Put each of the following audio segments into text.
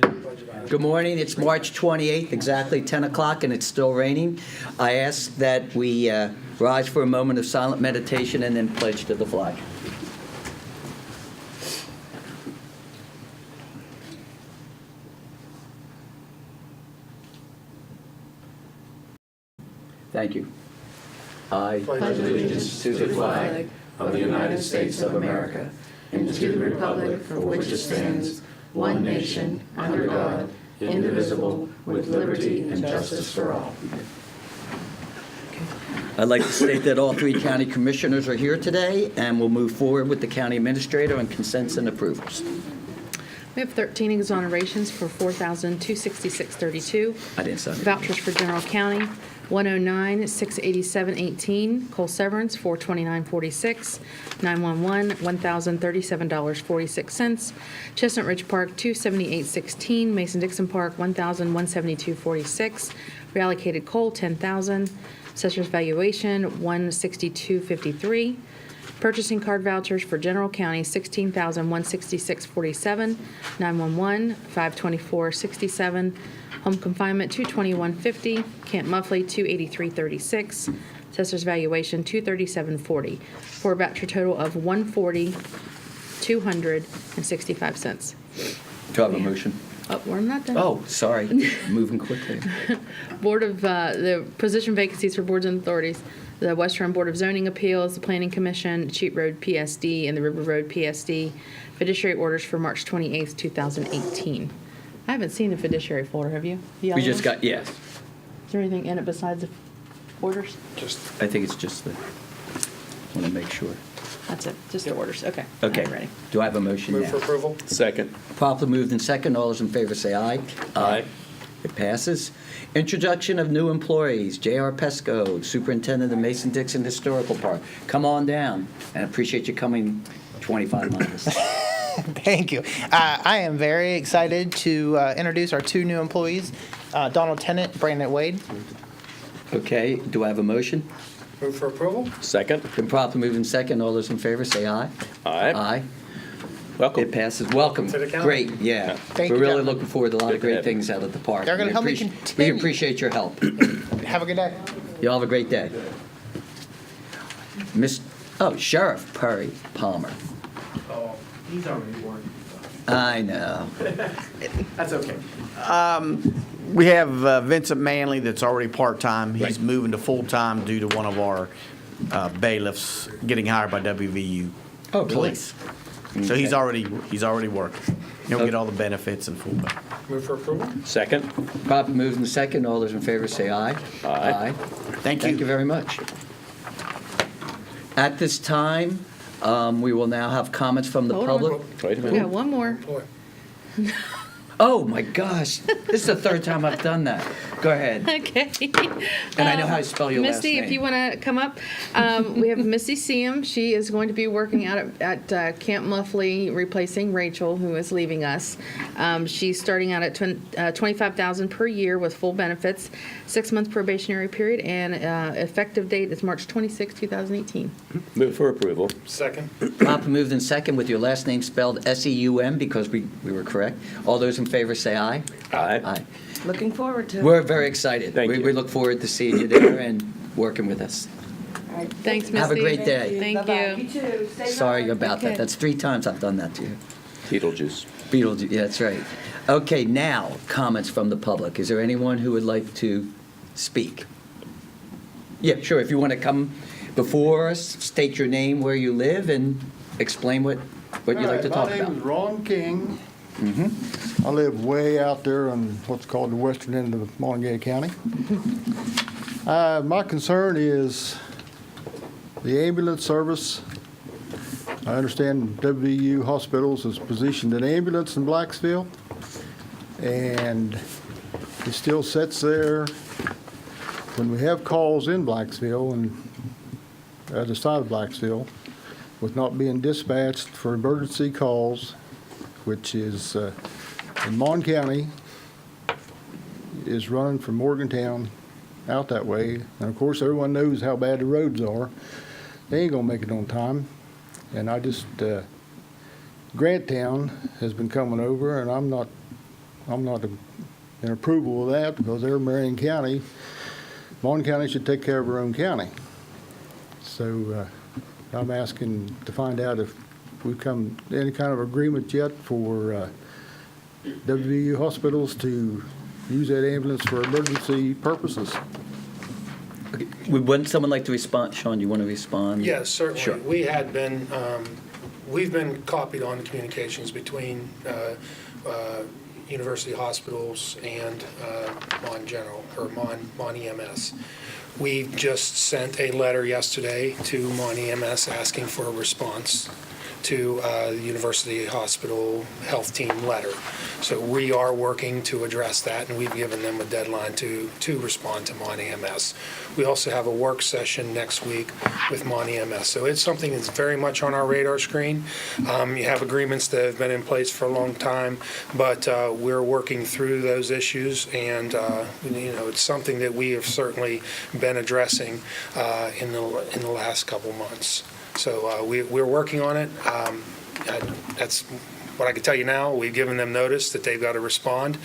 Good morning. It's March 28th, exactly 10 o'clock, and it's still raining. I ask that we rise for a moment of silent meditation and then pledge to the flag. Thank you. I pledge allegiance to the flag of the United States of America and to the republic for which it stands, one nation, under God, indivisible, with liberty and justice for all. I'd like to state that all three county commissioners are here today, and we'll move forward with the county administrator on consents and approvals. We have 13 exonerations for $4,266.32. I didn't sign it. Vouchers for general county, 109-687.18. Coal severance, $429.46. 911, $1,037.46. Chestnut Ridge Park, $278.16. Mason-Dixon Park, $1,172.46. Reallocated coal, $10,000. Assessor's valuation, $162.53. Purchasing card vouchers for general county, $16,166.47. 911, $524.67. Home confinement, $221.50. Camp Muffley, $283.36. Assessor's valuation, $237.40. For a voucher total of $140,265. Do I have a motion? Oh, we're not done. Oh, sorry. Moving quickly. Board of the position vacancies for boards and authorities: the Western Board of Zoning Appeals, the Planning Commission, Cheat Road PSD, and the River Road PSD. Fiduciary orders for March 28th, 2018. I haven't seen the fiduciary folder. Have you? We just got, yes. Is there anything in it besides the orders? I think it's just the, want to make sure. That's it. Just the orders. Okay. Okay. I'm ready. Do I have a motion Move now? for approval. Second. Properly moved in second. All those in favor say aye. Aye. It passes. Introduction of new employees. J.R. Pesco, Superintendent of Mason-Dixon Historical Park. Come on down, and appreciate you coming 25 miles. Thank you. I am very excited to introduce our two new employees, Donald Tennant, Brandon Wade. Okay, do I have a motion? Move for approval. Second. Been properly moved in second. All those in favor say aye. Aye. Aye. Welcome. It passes. Welcome. to the county. Great, yeah. Thank We're you, really gentlemen. looking forward to a lot of Good to great have you. things out at the park. They're gonna We help me appreciate- continue. We appreciate your help. Have a good day. You all have a great day. Sheriff Perry Palmer. Oh, he's already working. I know. That's okay. We have Vincent Manley that's already part-time. He's Right. moving to full-time due to one of our bailiffs getting hired by WVU Oh, really? Police. So he's Okay. already working. He'll get all the benefits and full pay. Move for approval. Second. Properly moved in second. All those in favor say aye. Aye. Thank Thank you you. very much. At this time, we will now have comments from the Hold on. public. Wait a We got minute. one more. Boy, Oh, my gosh. This is the third time I've done that. Go ahead. Okay. And I know how to spell your last Misty, name. if you want to come up. We have Misty Seam. She is going to be working out at Camp Muffley, replacing Rachel, who is leaving us. She's starting out at $25,000 per year with full benefits, 6-month probationary period, and effective date is March 26, 2018. Move for approval. second. Properly moved in second with your last name spelled S-E-U-M because we were correct. All those in favor say aye. Aye. Aye. Looking forward to it. We're very excited. Thank We you. we look forward to seeing you there and working with us. All right. Thanks, Misty. Have a great day. Thank Bye-bye. you. You too. Stay Sorry dry. about Okay. that. That's 3 times I've done that to you. Beetlejuice. Beetlejuice, yeah, that's right. Okay, now, comments from the public. Is there anyone who would like to speak? Yeah, sure. If you want to come before us, state your name, where you live, and explain what you'd like to talk My name is about. Ron King. I live way out there on what's called the western end of Monongalia County. My concern is the ambulance service. I understand WVU Hospitals is positioned an ambulance in Blacksville, and it still sits there. When we have calls in Blacksville and the other side of Blacksville, with not being dispatched for emergency calls, which is in Mon County, is running from Morgantown out that way. And of course, everyone knows how bad the roads are. They ain't gonna make it on time. And I just, Granttown has been coming over, and I'm not I'm not in approval of that because they're Marion County. Mon County should take care of their own county. So I'm asking to find out if we've come to any kind of agreement yet for WVU hospitals to use that ambulance for emergency purposes. Okay. Would someone like to respond? Sean, you want to respond? Yes, certainly. Sure. We had been, we've been copied on the communications between university hospitals and Mon General, or Mon EMS. We just sent a letter yesterday to Mon EMS asking for a response to the University Hospital Health Team letter. So we are working to address that, and we've given them a deadline to respond to Mon EMS. We also have a work session next week with Mon EMS. So it's something that's very much on our radar screen. You have agreements that have been in place for a long time, but we're working through those issues, and it's something that we have certainly been addressing in the last couple months. So we're working on it. That's what I can tell you now. We've given them notice that they've got to respond,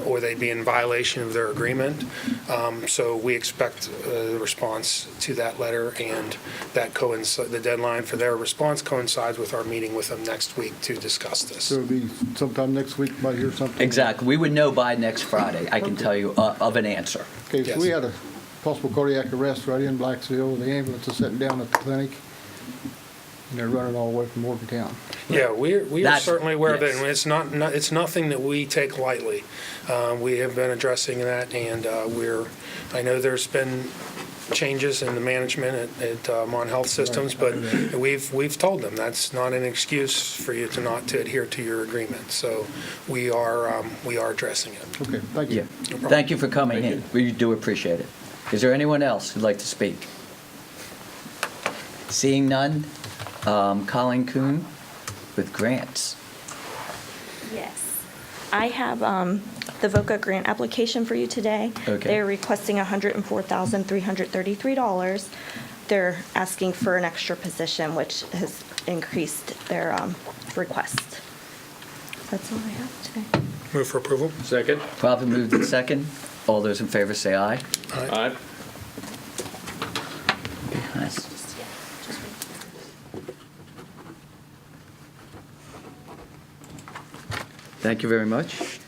or they'd be in violation of their agreement. So we expect a response to that letter, and that the deadline for their response coincides with our meeting with them next week to discuss this. So it'll be sometime next week, might hear something. Exactly. We would know by next Friday, I can tell you, of an answer. Okay, so Yes. we had a possible cardiac arrest right in Blacksville. The ambulance is sitting down at the clinic, and they're running all the way from Morgantown. Yeah, we are That's- certainly aware of it, yes. and it's nothing that we take lightly. We have been addressing that, and I know there's been changes in the management at Mon Health Systems, but we've told them that's not an excuse for you to adhere to your agreement. So we are addressing it. Okay, thank you. Yeah. Thank you for coming in. We do appreciate it. Is there anyone else who'd like to speak? Seeing none, Colleen Kuhn with grants. Yes. I have the VOCA grant application for you today. Okay. They're requesting $104,333. They're asking for an extra position, which has increased their request. That's all I have today. Move for approval. Second. Properly moved in second. All those in favor say aye. Aye. Nice. Thank you very much.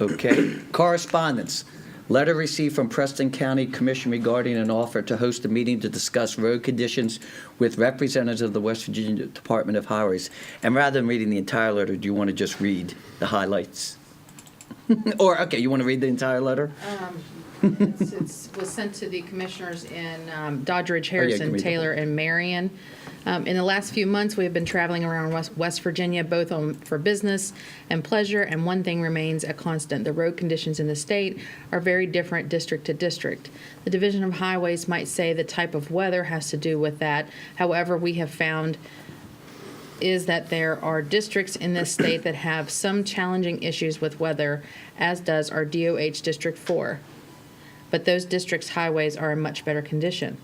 Okay. Correspondence. Letter received from Preston County Commission regarding an offer to host a meeting to discuss road conditions with representatives of the West Virginia Department of Highways. And rather than reading the entire letter, do you want to just read the highlights? Or, okay, you want to read the entire letter? It was sent to the commissioners in Doddridge, Harrison, read it. Taylor, and Marion. In the last few months, we have been traveling around West Virginia, both for business and pleasure, and one thing remains a constant. The road conditions in the state are very different district to district. The Division of Highways might say the type of weather has to do with that. However, we have found is that there are districts in this state that have some challenging issues with weather, as does our DOH District 4. But those districts' highways are in much better condition.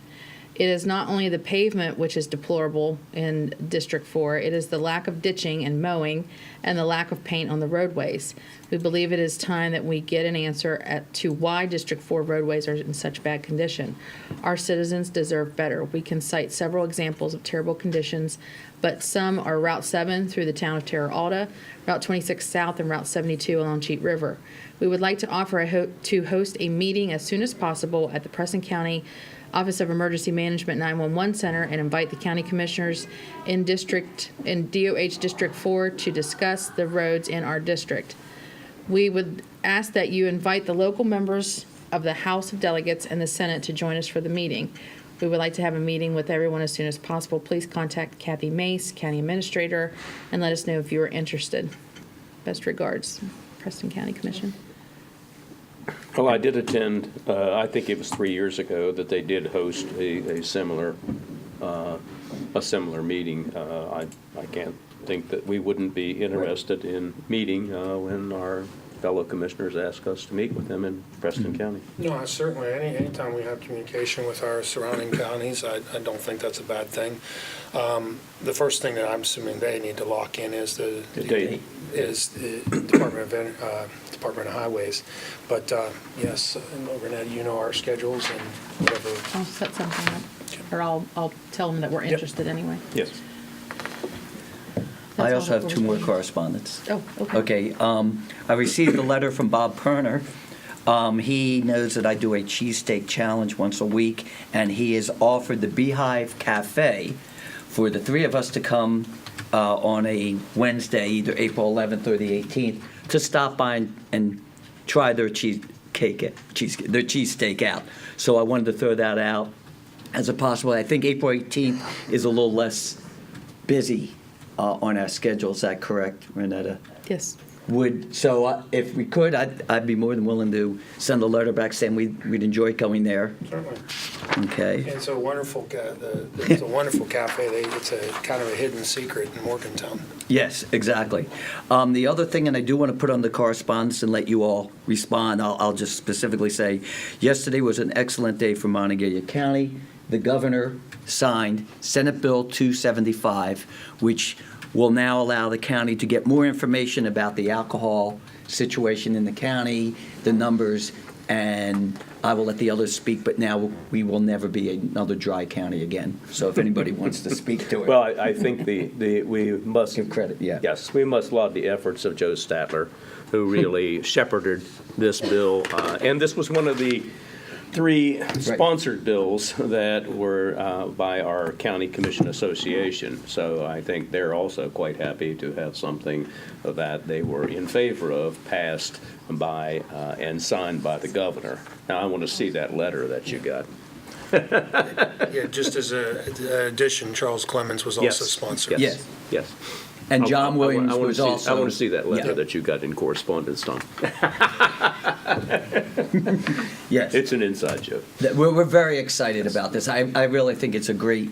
It is not only the pavement which is deplorable in District 4, it is the lack of ditching and mowing and the lack of paint on the roadways. We believe it is time that we get an answer to why District 4 roadways are in such bad condition. Our citizens deserve better. We can cite several examples of terrible conditions, but some are Route 7 through the town of Terra Alta, Route 26 South, and Route 72 along Cheat River. We would like to offer to host a meeting as soon as possible at the Preston County Office of Emergency Management 911 Center and invite the county commissioners in DOH District 4 to discuss the roads in our district. We would ask that you invite the local members of the House of Delegates and the Senate to join us for the meeting. We would like to have a meeting with everyone as soon as possible. Please contact Kathy Mace, County Administrator, and let us know if you are interested. Best regards, Preston County Commission. Well, I did attend, I think it was 3 years ago, that they did host a similar meeting. I can't think that we wouldn't be interested in meeting when our fellow commissioners ask us to meet with them in Preston County. No, certainly, anytime we have communication with our surrounding counties, I don't think that's a bad thing. The first thing that I'm assuming they need to lock in is the date. is the Department of Highways. But yes, and Renetta, you know our schedules and whatever. I'll set something up, or I'll tell them that we're interested anyway. Yes. I That's also all have two more we're- correspondence. Oh, okay. Okay, I received a letter from Bob Perner. He knows that I do a cheesesteak challenge once a week, and he has offered the Beehive Cafe for the three of us to come on a Wednesday, either April 11th or the 18th, to stop by and try their their cheesesteak out. So I wanted to throw that out as a possible. I think April 18th is a little less busy on our schedule. Is that correct, Renetta? Yes. If we could, I'd be more than willing to send a letter back saying we'd enjoy going there. Certainly. Okay. It's a wonderful, it's a wonderful cafe. It's a kind of a hidden secret in Morgantown. Yes, exactly. The other thing, and I do want to put on the correspondence and let you all respond, I'll just specifically say, yesterday was an excellent day for Monongalia County. The governor signed Senate Bill 275, which will now allow the county to get more information about the alcohol situation in the county, the numbers, and I will let the others speak, but now we will never be another dry county again. So if anybody wants to speak to it. Well, I think we must Give credit, yeah. Yes, we must laud the efforts of Joe Statler, who really shepherded this bill. And this was one of the three sponsored bills that were by our County Commission Association. So I think they're also quite happy to have something that they were in favor of passed by and signed by the governor. Now, I want to see that letter that you got. Yeah, just as an addition, Charles Clemens was also sponsored. Yes. Yes. And John Williams I wanna was see- also. I want to see that letter Yeah. that you got in correspondence, Tom. Yes. It's an inside joke. We're very excited about this. I really think it's a great,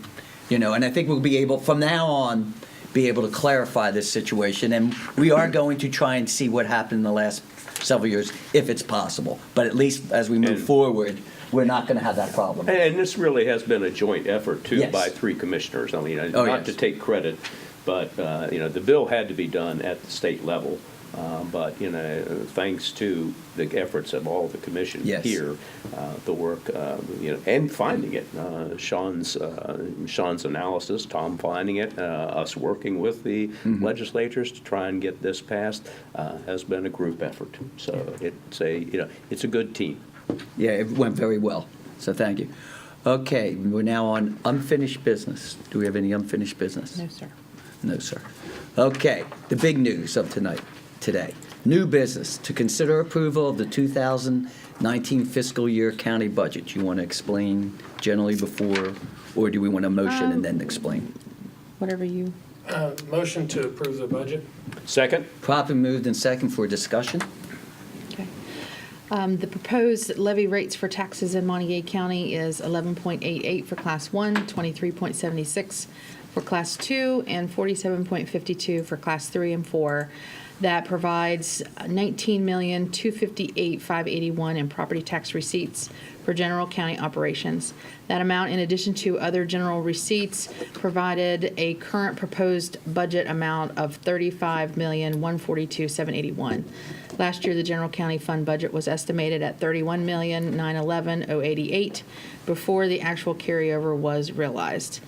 and I think we'll be able, from now on, be able to clarify this situation. And we are going to try and see what happened in the last several years, if it's possible. But at least as we move And- forward, we're not going to have that problem. And this really has been a joint effort, too, Yes. by three commissioners. I mean, Oh, not yes. to take credit, but, the bill had to be done at the state level. But, thanks to the efforts of all the commission Yes. here, the work, and finding it, Sean's analysis, Tom finding it, us working with the Mm-hmm. legislatures to try and get this passed, has been a group effort. So it's a good team. Yeah, it went very well. So thank you. Okay, we're now on unfinished business. Do we have any unfinished business? No, sir. No, sir. Okay, the big news of today. New business, to consider approval of the 2019 fiscal year county budget. You want to explain generally before, or do we want a motion and then explain? Whatever you. Motion to approve the budget? Second? Properly moved and second for discussion. Okay. The proposed levy rates for taxes in Monongalia County is 11.88 for Class 1, 23.76 for Class 2, and 47.52 for Class 3 and 4. That provides $19,258,581 in property tax receipts for general county operations. That amount, in addition to other general receipts, provided a current proposed budget amount of $35,142,781. Last year, the general county fund budget was estimated at $31,911,088 before the actual carryover was realized.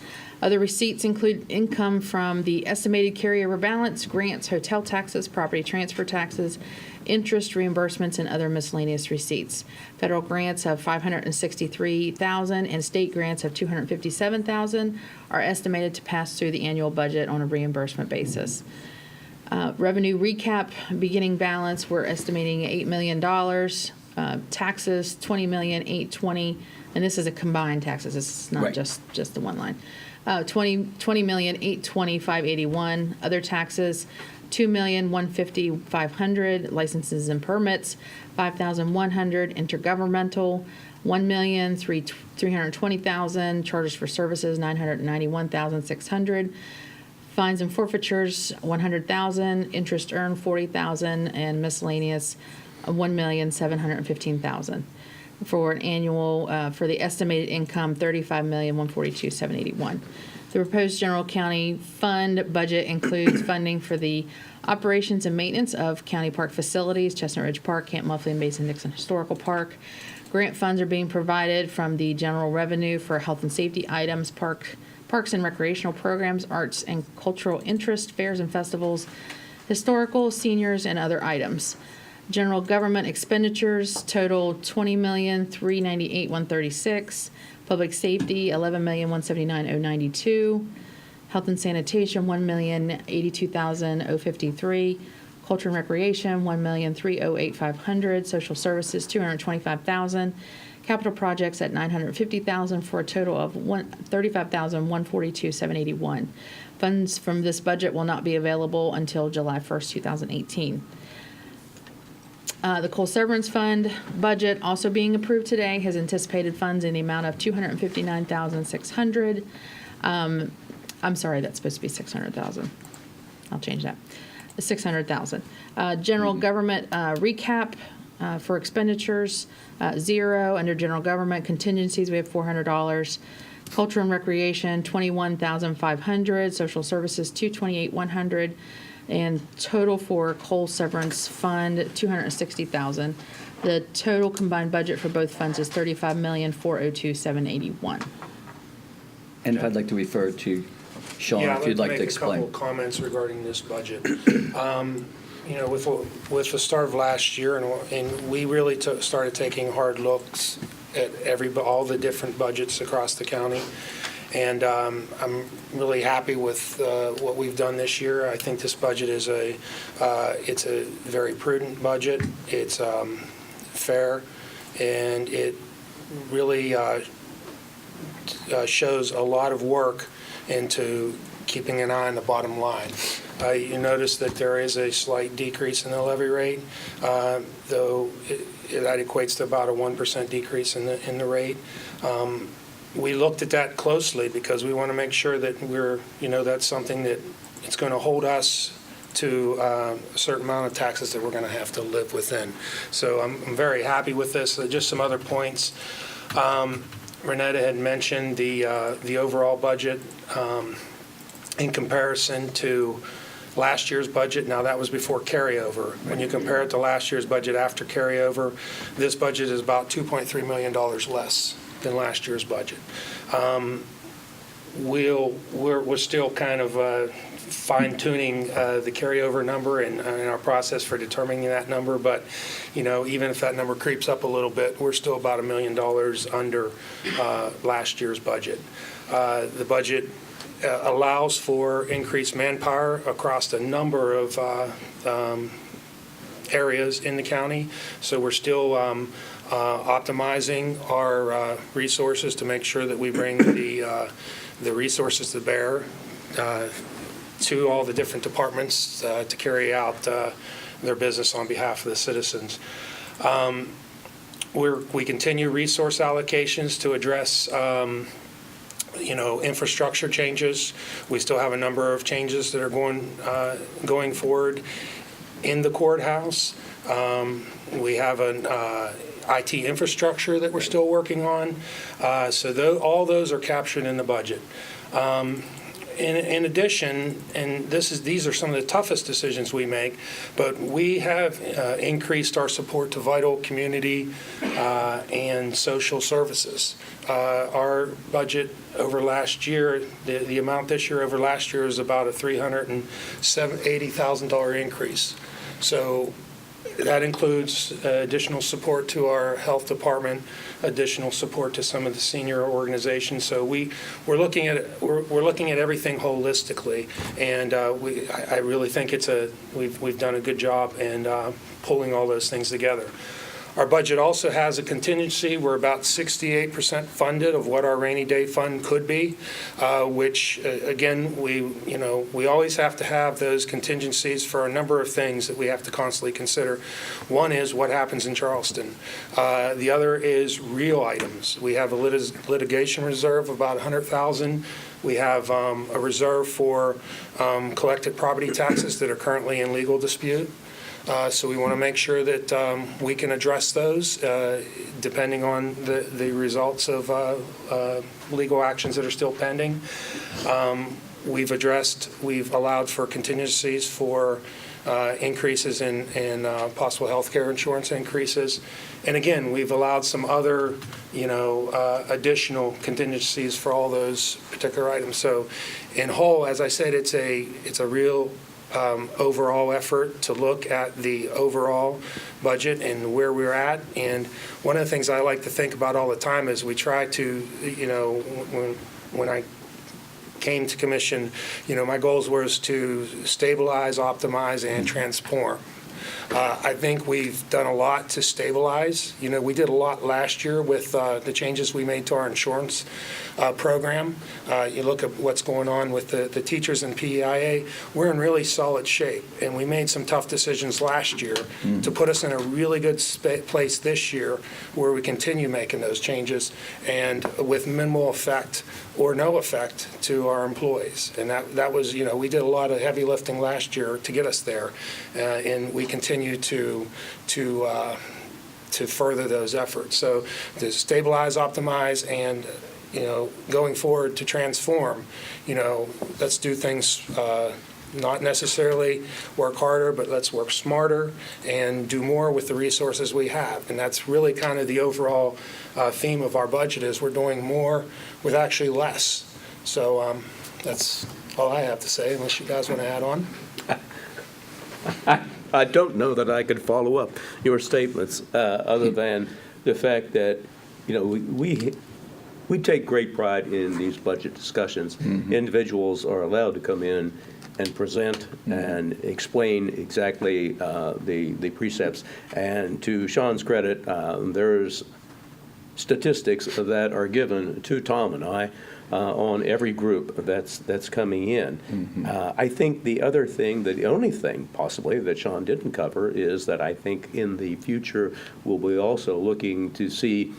Other receipts include income from the estimated carryover balance, grants, hotel taxes, property transfer taxes, interest reimbursements, and other miscellaneous receipts. Federal grants of $563,000 and state grants of $257,000 are estimated to pass through the annual budget on a reimbursement basis. Revenue recap beginning balance, we're estimating $8 million. Taxes, $20,820,000, and this is a combined taxes. This is not Right. just the one line. $20,820,581. Other taxes, $2,150,500. Licenses and permits, $5,100. Intergovernmental, $1,320,000. Charges for services, $991,600. Fines and forfeitures, $100,000. Interest earned, $40,000, and miscellaneous, $1,715,000. For an annual, for the estimated income, $35,142,781. The proposed general county fund budget includes funding for the operations and maintenance of county park facilities, Chestnut Ridge Park, Camp Muffley, and Mason-Dixon Historical Park. Grant funds are being provided from the general revenue for health and safety items, parks and recreational programs, arts and cultural interest, fairs and festivals, historical, seniors, and other items. General government expenditures total $20,398,136. Public safety, $11,179,092. Health and sanitation, $1,082,053. Culture and recreation, $1,308,500. Social services, $225,000. Capital projects at $950,000 for a total of $35,142,781. Funds from this budget will not be available until July 1st, 2018. The coal severance fund budget also being approved today has anticipated funds in the amount of $259,600. I'm sorry, that's supposed to be $600,000. I'll change that. $600,000. General government recap for expenditures, 0. Under general government contingencies, we have $400. Culture and recreation, $21,500. Social services, $228,100. And total for coal severance fund, $260,000. The total combined budget for both funds is $35,402,781. And if I'd like to refer to Sean, if you'd like to make a explain. couple of comments regarding this budget. You know, with the start of last year, and we really started taking hard looks at all the different budgets across the county. And I'm really happy with what we've done this year. I think this budget is it's a very prudent budget. It's fair, and it really shows a lot of work into keeping an eye on the bottom line. You notice that there is a slight decrease in the levy rate, though that equates to about a 1% decrease in the rate. We looked at that closely because we want to make sure that that's something that it's going to hold us to a certain amount of taxes that we're going to have to live within. So I'm very happy with this. Just some other points. Renetta had mentioned the overall budget in comparison to last year's budget. Now, that was before carryover. When you compare it to last year's budget after carryover, this budget is about $2.3 million less than last year's budget. We're still kind of fine-tuning the carryover number and our process for determining that number, but even if that number creeps up a little bit, we're still about $1 million under last year's budget. The budget allows for increased manpower across a number of areas in the county, so we're still optimizing our resources to make sure that we bring the resources to bear to all the different departments to carry out their business on behalf of the citizens. We continue resource allocations to address infrastructure changes. We still have a number of changes that are going forward in the courthouse. We have an IT infrastructure that we're still working on. So all those are captured in the budget. In addition, and these are some of the toughest decisions we make, but we have increased our support to vital community and social services. Our budget over last year, the amount this year over last year is about a $380,000 increase. So that includes additional support to our health department, additional support to some of the senior organizations. So we're looking at everything holistically, and I really think we've done a good job in pulling all those things together. Our budget also has a contingency. We're about 68% funded of what our rainy day fund could be, which, again, we always have to have those contingencies for a number of things that we have to constantly consider. One is what happens in Charleston. The other is real items. We have a litigation reserve of about $100,000. We have a reserve for collected property taxes that are currently in legal dispute. So we want to make sure that we can address those depending on the results of legal actions that are still pending. We've allowed for contingencies for increases in possible health care insurance increases. And again, we've allowed some other, additional contingencies for all those particular items. So in whole, as I said, it's a real overall effort to look at the overall budget and where we're at. And one of the things I like to think about all the time is we try to, when I came to commission, my goals was to stabilize, optimize, and transform. I think we've done a lot to stabilize. We did a lot last year with the changes we made to our insurance program. You look at what's going on with the teachers in PEIA, we're in really solid shape. And we made some tough decisions last year to put us in a really good place this year where we continue making those changes and with minimal effect or no effect to our employees. And that was, we did a lot of heavy lifting last year to get us there. And we continue to further those efforts. So to stabilize, optimize, and going forward to transform, let's do things not necessarily work harder, but let's work smarter and do more with the resources we have. And that's really kind of the overall theme of our budget is we're doing more with actually less. So that's all I have to say, unless you guys want to add on. I don't know that I could follow up your statements other than the fact that, we take great pride in these budget discussions. Mm-hmm. Individuals are allowed to come in and present and explain exactly the precepts. And to Sean's credit, there's statistics that are given to Tom and I on every group that's coming in. Mm-hmm. I think the only thing possibly that Sean didn't cover is that I think in the future we'll be also looking to see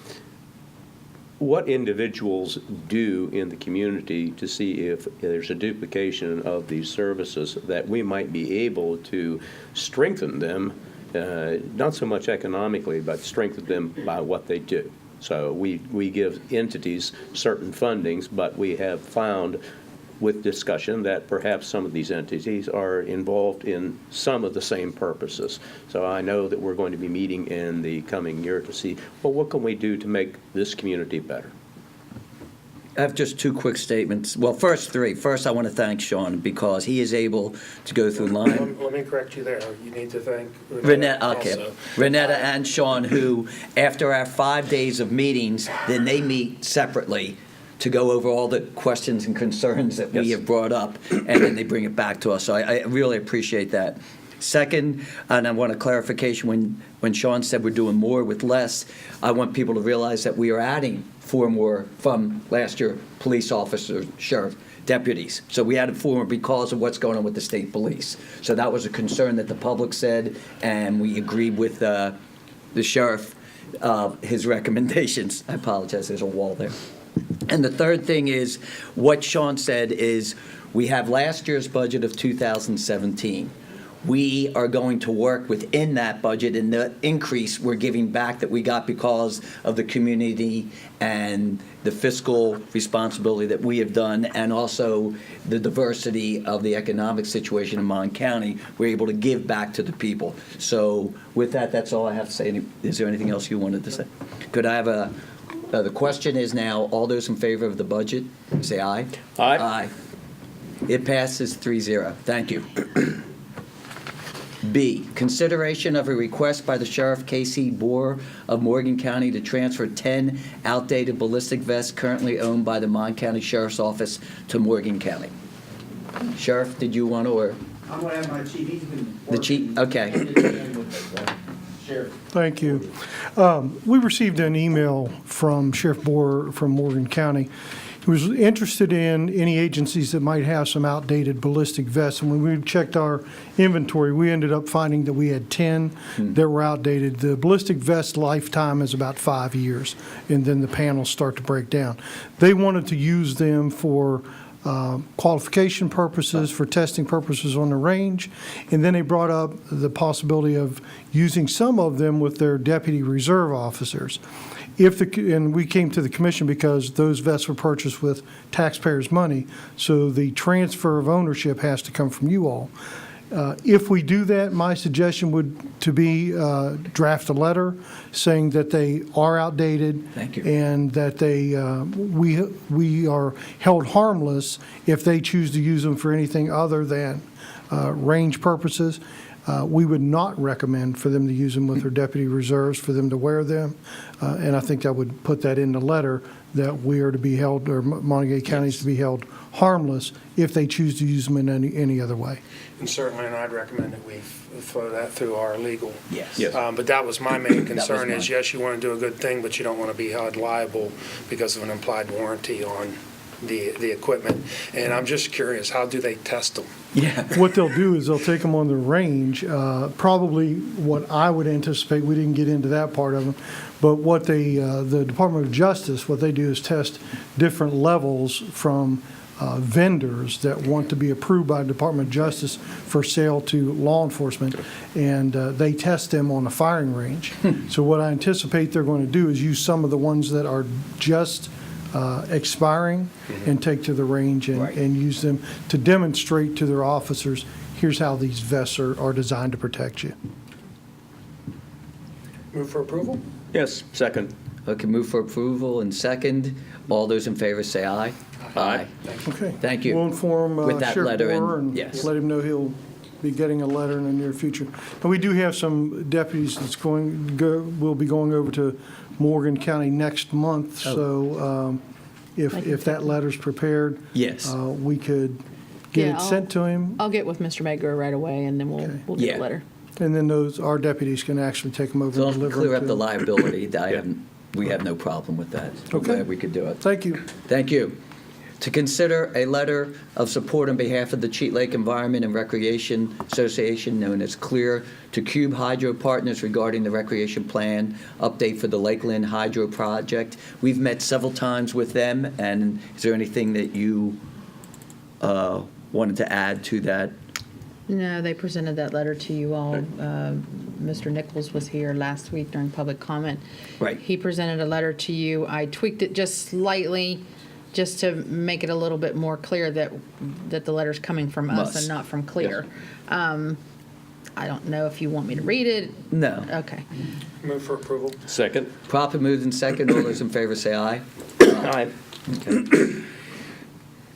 what individuals do in the community to see if there's a duplication of these services that we might be able to strengthen them, not so much economically, but strengthen them by what they do. So we give entities certain fundings, but we have found with discussion that perhaps some of these entities are involved in some of the same purposes. So I know that we're going to be meeting in the coming year to see, well, what can we do to make this community better? I have just two quick statements. Well, three. First, I want to thank Sean because he is able to go through line. Let me correct you there. You need to thank Renetta, okay. also. Renetta and Sean, who, after our 5 days of meetings, then they meet separately to go over all the questions and concerns that we have brought up, and then they bring it back to us. So I really appreciate that. Second, and I want a clarification, when Sean said we're doing more with less, I want people to realize that we are adding 4 more from last year, police officers, sheriff, deputies. So we added 4 more because of what's going on with the state police. So that was a concern that the public said, and we agreed with the sheriff, his recommendations. I apologize, there's a wall there. And the third thing is, what Sean said is, we have last year's budget of 2017. We are going to work within that budget, and the increase we're giving back that we got because of the community and the fiscal responsibility that we have done, and also the diversity of the economic situation in Mon County, we're able to give back to the people. So with that, that's all I have to say. Is there anything else you wanted to say? Could I have the question is now, all those in favor of the budget, say aye. Aye. Aye. It passes 3-0. Thank you. B, consideration of a request by the Sheriff K.C. Boer of Morgan County to transfer 10 outdated ballistic vests currently owned by the Mon County Sheriff's Office to Morgan County. Sheriff, did you want to, or? I'm going to have my chief, he's been The chief, working okay. with the Thank you. We received an email from Sheriff Bohr from Morgan County. He was interested in any agencies that might have some outdated ballistic vests. And when we checked our inventory, we ended up finding that we had 10 that were outdated. The ballistic vest lifetime is about 5 years, and then the panels start to break down. They wanted to use them for qualification purposes, for testing purposes on the range, and then they brought up the possibility of using some of them with their deputy reserve officers. And we came to the commission because those vests were purchased with taxpayers' money, so the transfer of ownership has to come from you all. If we do that, my suggestion would to be draft a letter saying that they are outdated. Thank you. And that they we are held harmless if they choose to use them for anything other than range purposes. We would not recommend for them to use them with their deputy reserves, for them to wear them. And I think that would put that in the letter that we are to be held, or Monongalia County is to be held harmless if they choose to use them in any other way. And certainly, and I'd recommend that we flow that through our legal. Yes. But that was my main concern mine. is, yes, you want to do a good thing, but you don't want to be held liable because of an implied warranty on the equipment. And I'm just curious, how do they test them? Yeah. What they'll do is they'll take them on the range, probably what I would anticipate, we didn't get into that part of them, but what the Department of Justice, what they do is test different levels from vendors that want to be approved by the Department of Justice for sale to law enforcement, and they test them on a firing range. So what I anticipate they're going to do is use some of the ones that are just expiring and take to the range and use them to demonstrate to their officers, here's how these vests are designed to protect you. Move for approval? Yes, second. Okay, move for approval and second. All those in favor say aye. Aye. Okay. Thank you. We'll inform With that Sheriff letter Bohr and yes. let him know he'll be getting a letter in the near future. And we do have some deputies that's will be going over to Morgan County next month. So if that letter's prepared, Yes. we could get Yeah, it sent to him. I'll get with Mr. Medgar right away, and then we'll get Yeah. a letter. And then our deputies can actually take them over So and deliver clear them up to the them. liability. We have no problem with that. We're Okay. glad we could do it. Thank you. Thank you. To consider a letter of support on behalf of the Cheat Lake Environment and Recreation Association, known as CLEAR, to Cube Hydro Partners regarding the recreation plan update for the Lakeland Hydro Project. We've met several times with them, and is there anything that you wanted to add to that? No, they presented that letter to you all. Mr. Nichols was here last week during public comment. Right. He presented a letter to you. I tweaked it just slightly, just to make it a little bit more clear that the letter's coming from us and not from Clear. I don't know if you want me to read it. No. Okay. Move for approval? Second. Properly moved and second. All those in favor say aye. Aye.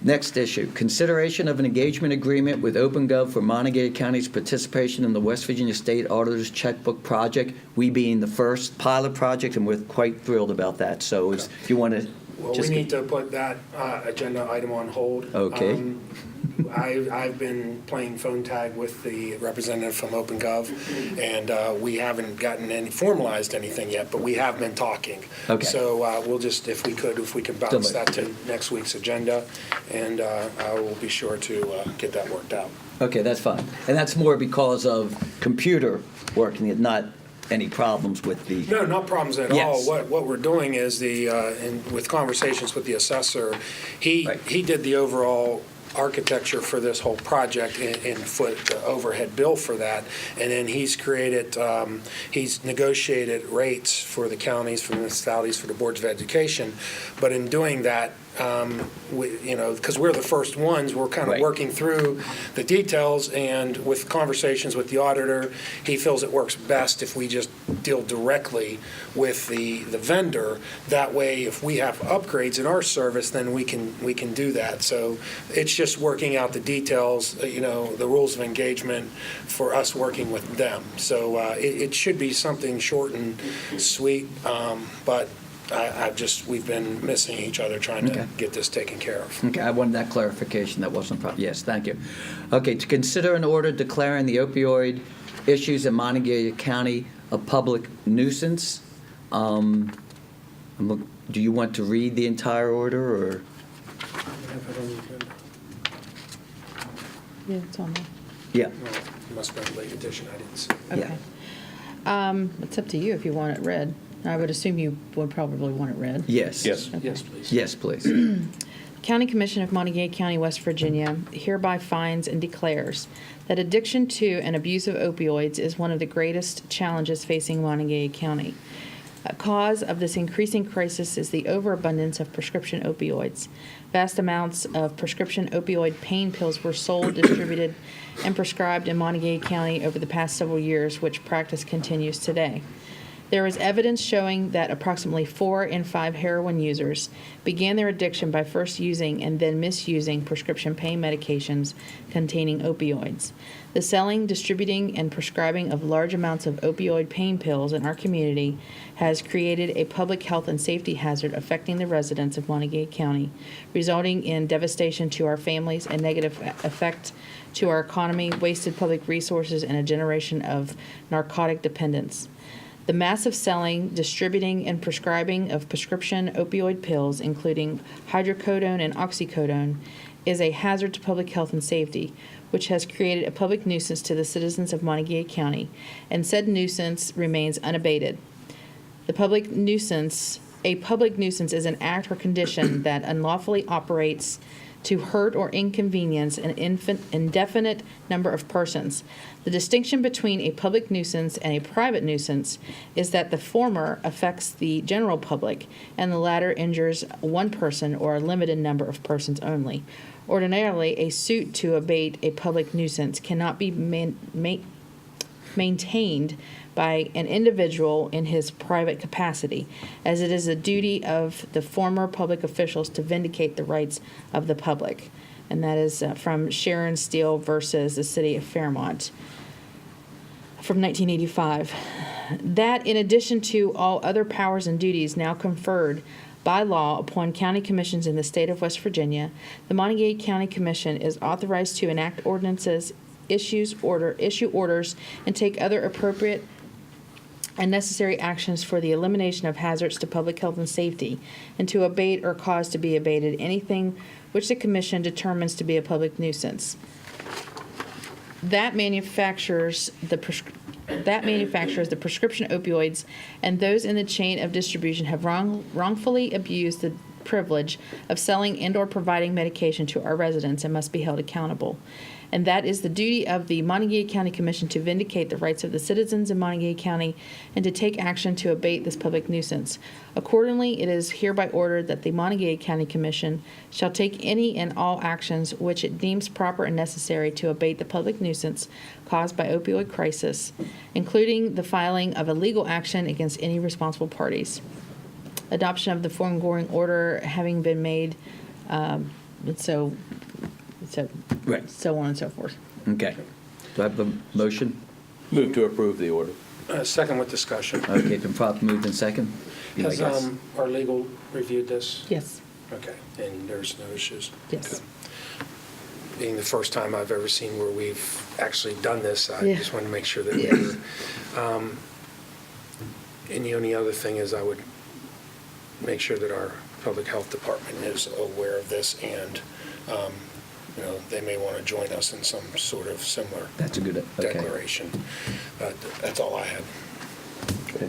Next issue, consideration of an engagement agreement with OpenGov for Monongalia County's participation in the West Virginia State Auditor's Checkbook Project, we being the first pilot project, and we're quite thrilled about that. So if you want to Well, just... we need to put that agenda item on hold. Okay. I've been playing phone tag with the representative from OpenGov, and we haven't gotten formalized anything yet, but we have been talking. Okay. So we'll just, if we can bounce that to next week's agenda, and I will be sure to get that worked out. Okay, that's fine. And that's more because of computer working, not any problems with the... No, not problems at Yes. all. What we're doing is with conversations with the assessor, he did the overall architecture for this whole project and foot the overhead bill for that, and then he's negotiated rates for the counties, for the municipalities, for the boards of education. But in doing that, because we're the first ones, we're kind of working through the details, and with conversations with the auditor, he feels it works best if we just deal directly with the vendor. That way, if we have upgrades in our service, then we can do that. So it's just working out the details, the rules of engagement for us working with them. So it should be something short and sweet, but we've been missing each other trying to get this taken care of. Okay, I wanted that clarification. That wasn't a problem. Yes, thank you. Okay, to consider an order declaring the opioid issues in Monongalia County a public nuisance. Do you want to read the entire order, or? Yeah, it's on there. Yeah. It must have been a late edition, I didn't see. Okay. It's up to you if you want it read. I would assume you would probably want it read. Yes. Yes. Yes, please. Yes, please. County Commission of Monongalia County, West Virginia hereby finds and declares that addiction to and abuse of opioids is one of the greatest challenges facing Monongalia County. A cause of this increasing crisis is the overabundance of prescription opioids. Vast amounts of prescription opioid pain pills were sold, distributed, and prescribed in Monongalia County over the past several years, which practice continues today. There is evidence showing that approximately 4 in 5 heroin users began their addiction by first using and then misusing prescription pain medications containing opioids. The selling, distributing, and prescribing of large amounts of opioid pain pills in our community has created a public health and safety hazard affecting the residents of Monongalia County, resulting in devastation to our families and negative effect to our economy, wasted public resources, and a generation of narcotic dependence. The massive selling, distributing, and prescribing of prescription opioid pills, including hydrocodone and oxycodone, is a hazard to public health and safety, which has created a public nuisance to the citizens of Monongalia County, and said nuisance remains unabated. A public nuisance is an act or condition that unlawfully operates to hurt or inconvenience an indefinite number of persons. The distinction between a public nuisance and a private nuisance is that the former affects the general public and the latter injures one person or a limited number of persons only. Ordinarily, a suit to abate a public nuisance cannot be maintained by an individual in his private capacity, as it is the duty of the former public officials to vindicate the rights of the public. And that is from Sharon Steele versus the City of Fairmont from 1985. That in addition to all other powers and duties now conferred by law upon county commissions in the state of West Virginia, the Monongalia County Commission is authorized to enact ordinances, issue orders, and take other appropriate and necessary actions for the elimination of hazards to public health and safety, and to abate or cause to be abated anything which the Commission determines to be a public nuisance. That manufactures the prescription opioids, and those in the chain of distribution have wrongfully abused the privilege of selling and/or providing medication to our residents and must be held accountable. And that is the duty of the Monongalia County Commission to vindicate the rights of the citizens in Monongalia County and to take action to abate this public nuisance. Accordingly, it is hereby ordered that the Monongalia County Commission shall take any and all actions which it deems proper and necessary to abate the public nuisance caused by opioid crisis, including the filing of a legal action against any responsible parties. Adoption of the foregoing order having been made, so on and so forth. Okay. Do I have a motion? Move to approve the order. Second with discussion. Okay, been properly moved in second? Yeah, I Has guess. our legal reviewed this? Yes. Okay, and there's no issues? Yes. Okay. Being the first time I've ever seen where we've actually done this, I Yeah. just wanted to make sure that we Yes. were. And the only other thing is I would make sure that our public health department is aware of this, and they may want to join us in some sort of similar That's a good, okay. declaration. That's all I had. Okay.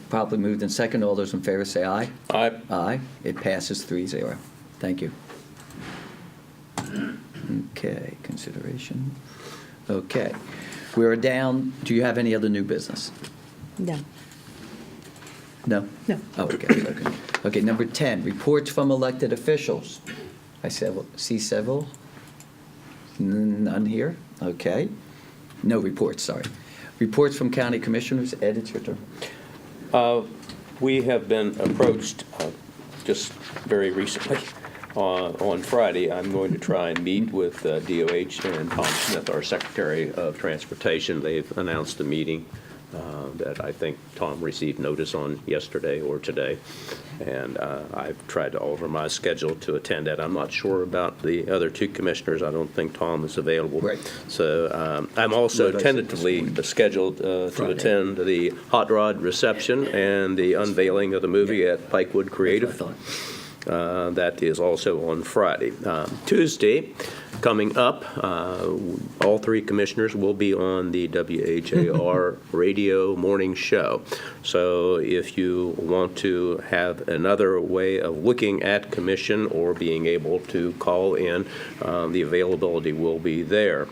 Properly moved in second. All those in favor say aye. Aye. Aye. It passes 3-0. Thank you. Okay, consideration. Okay. We're down, do you have any other new business? No. No? No. Oh, okay. Okay, number 10, reports from elected officials. I see several. None here? Okay. No reports, sorry. Reports from county commissioners. Ed, it's your turn. We have been approached just very recently. On Friday, I'm going to try and meet with DOH and Tom Smith, our Secretary of Transportation. They've announced a meeting that I think Tom received notice on yesterday or today. And I've tried to alter my schedule to attend that. I'm not sure about the other two commissioners. I don't think Tom is available. Right. So I'm also What did I say this tentatively morning? scheduled to Friday. attend the Hot Rod reception and the unveiling of the movie at Pikewood Creative. That's what I thought. That is also on Friday. Tuesday, coming up, all three commissioners will be on the WHAR radio morning show. So if you want to have another way of looking at commission or being able to call in, the availability will be there.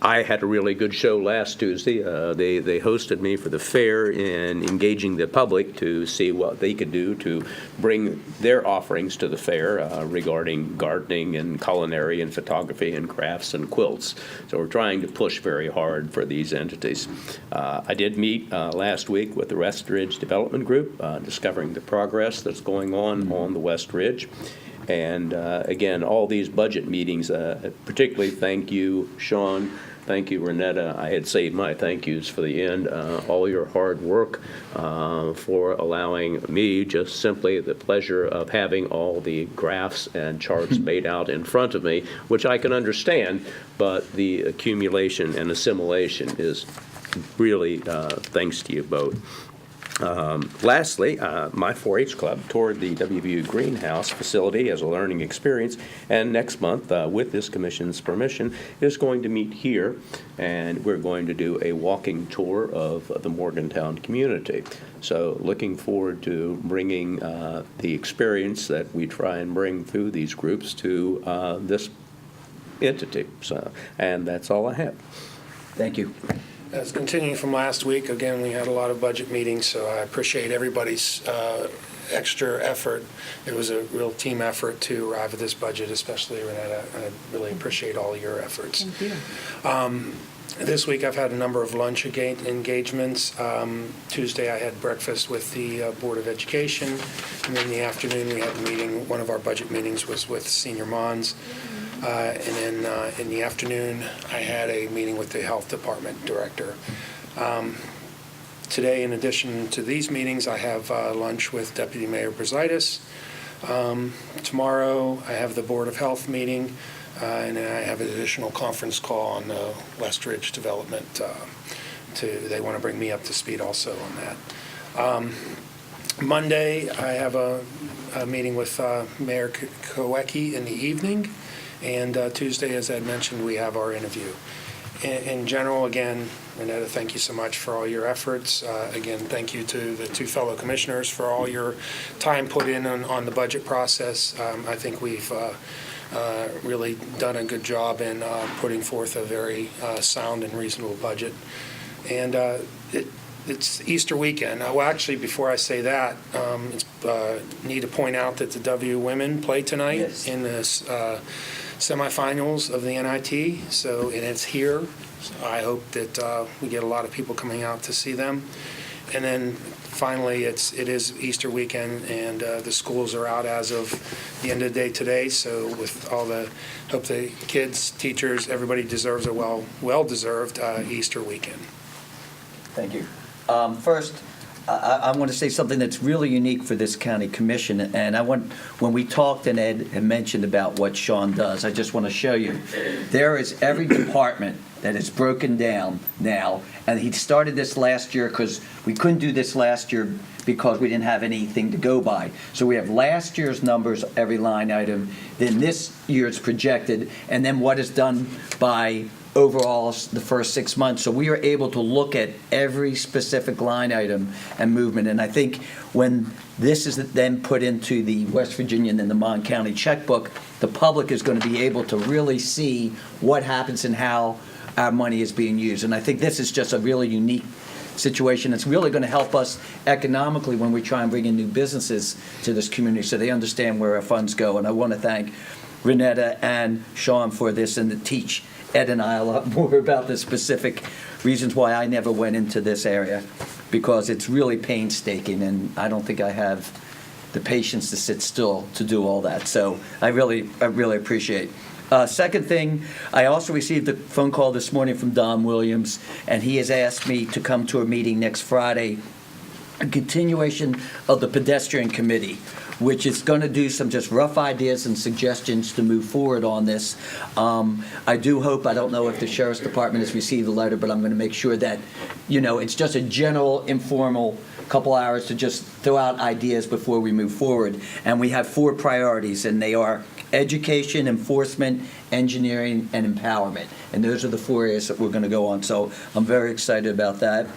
I had a really good show last Tuesday. They hosted me for the fair in engaging the public to see what they could do to bring their offerings to the fair regarding gardening and culinary and photography and crafts and quilts. So we're trying to push very hard for these entities. I did meet last week with the West Ridge Development Group, discovering the progress that's going on the West Ridge. And again, all these budget meetings, particularly thank you, Sean. Thank you, Renetta. I had saved my thank yous for the end. All your hard work for allowing me just simply the pleasure of having all the graphs and charts made out in front of me, which I can understand, but the accumulation and assimilation is really thanks to you both. Lastly, my 4-H club toured the WVU greenhouse facility as a learning experience, and next month, with this commission's permission, is going to meet here, and we're going to do a walking tour of the Morgantown community. So looking forward to bringing the experience that we try and bring through these groups to this entity. So, and that's all I have. Thank you. As continuing from last week, again, we had a lot of budget meetings, so I appreciate everybody's extra effort. It was a real team effort to arrive at this budget, especially Renetta. I really appreciate all your efforts. Thank you. This week I've had a number of lunch engagements. Tuesday I had breakfast with the Board of Education, and then in the afternoon we had the meeting. One of our budget meetings was with senior Mons. And then in the afternoon, I had a meeting with the Health Department Director. Today, in addition to these meetings, I have lunch with Deputy Mayor Brzaitis. Tomorrow, I have the Board of Health meeting, and then I have an additional conference call on the West Ridge development. They want to bring me up to speed also on that. Monday, I have a meeting with Mayor Kowecki in the evening. And Tuesday, as Ed mentioned, we have our interview. In general, again, Renetta, thank you so much for all your efforts. Again, thank you to the two fellow commissioners for all your time put in on the budget process. I think we've really done a good job in putting forth a very sound and reasonable budget. And it's Easter weekend. Well, actually, before I say that, need to point out that the W women play tonight in this semifinals of the NIT, and it's here. So I hope that we get a lot of people coming out to see them. And then finally, it is Easter weekend, and the schools are out as of the end of the day today. So with all hope the kids, teachers, everybody deserves a well-deserved Easter weekend. Thank you. First, I want to say something that's really unique for this county commission, and when we talked and Ed had mentioned about what Sean does, I just want to show you. There is every department that is broken down now, and he started this last year because we couldn't do this last year because we didn't have anything to go by. So we have last year's numbers, every line item, then this year's projected, and then what is done by overall the first 6 months. So we are able to look at every specific line item and movement. And I think when this is then put into the West Virginian and the Mon County checkbook, the public is going to be able to really see what happens and how our money is being used. And I think this is just a really unique situation. It's really going to help us economically when we try and bring in new businesses to this community so they understand where our funds go. And I want to thank Renetta and Sean for this and to teach Ed and I a lot more about the specific reasons why I never went into this area, because it's really painstaking, and I don't think I have the patience to sit still to do all that. So I really appreciate. Second thing, I also received a phone call this morning from Don Williams, and he has asked me to come to a meeting next Friday, a continuation of the pedestrian committee, which is going to do some just rough ideas and suggestions to move forward on this. I do hope, I don't know if the sheriff's department has received the letter, but I'm going to make sure that, it's just a general, informal couple hours to just throw out ideas before we move forward. And we have 4 priorities, and they are education, enforcement, engineering, and empowerment. And those are the 4 areas that we're going to go on. So I'm very excited about that.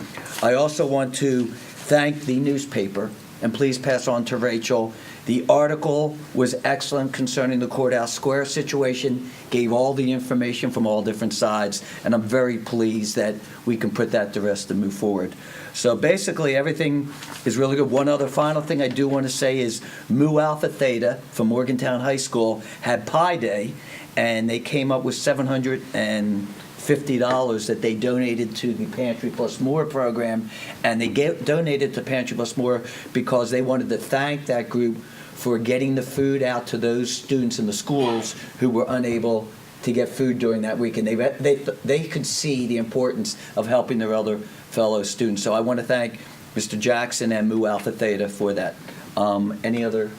I also want to thank the newspaper, and please pass on to Rachel. The article was excellent concerning the Courthouse Square situation, gave all the information from all different sides, and I'm very pleased that we can put that to rest and move forward. So basically, everything is really good. One other final thing I do want to say is Mu Alpha Theta from Morgantown High School had Pi Day, and they came up with $750 that they donated to the Pantry Plus More program, and they donated to Pantry Plus More because they wanted to thank that group for getting the food out to those students in the schools who were unable to get food during that week, and they could see the importance of helping their other fellow students. So I want to thank Mr. Jackson and Mu Alpha Theta for that. Any other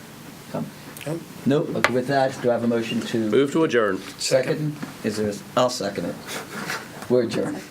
comment? No. Okay, with that, do I have a motion to Move to adjourn. second? I'll second it. We're adjourned.